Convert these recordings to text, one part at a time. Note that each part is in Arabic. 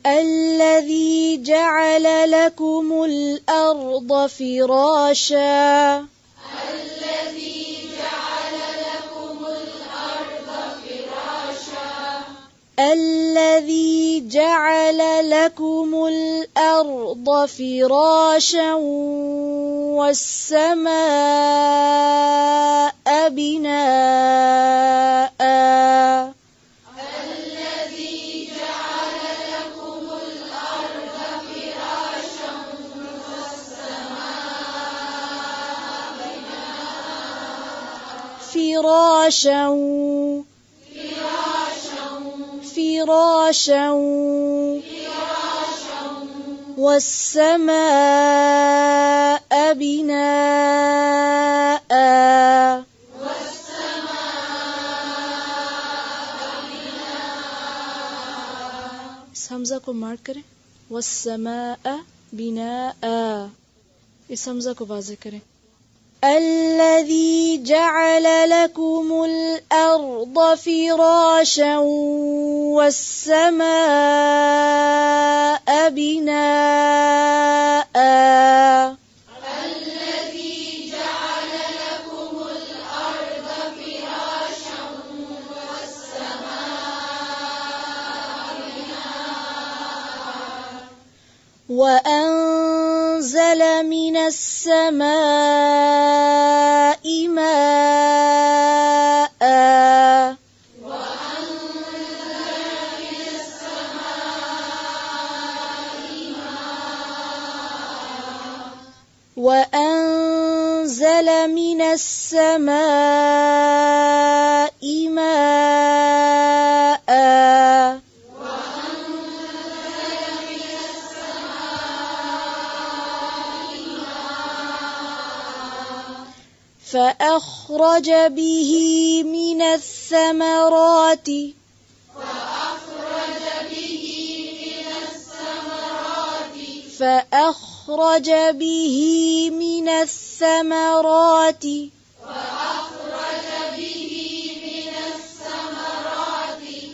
الذي جعل لكم الأرض فراشا الذي جعل لكم الأرض فراشا والسماء بناء الذي جعل لكم الأرض فراشا والسماء بناء فراشا والسماء بناء इस हमजा को मार्क करें والسماء بناء इस हमजा को वाज़ेह करें الذي جعل لكم الأرض فراشا والسماء بناء الذي جعل لكم الأرض فراشا والسماء بناء وأنزل من السماء ماء وأنزل من السماء ماء فأخرج به من الثمرات فأخرج به من الثمرات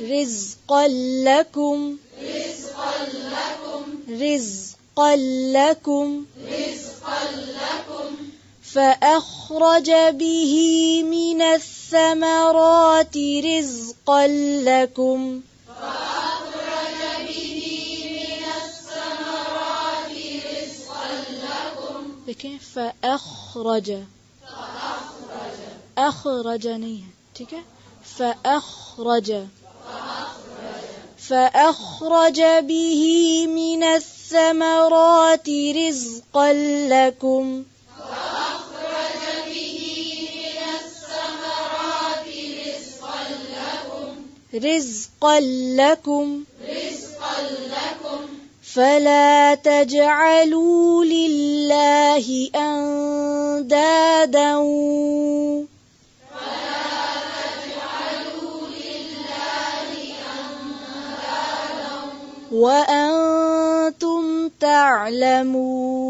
رزقا لكم فأخرج به من الثمرات رزقا لكم देखें فأخرج أخرج नहीं है ठीक है فأخرج به من الثمرات رزقا لكم فلا تجعلوا لله أندادا وأنتم تعلمون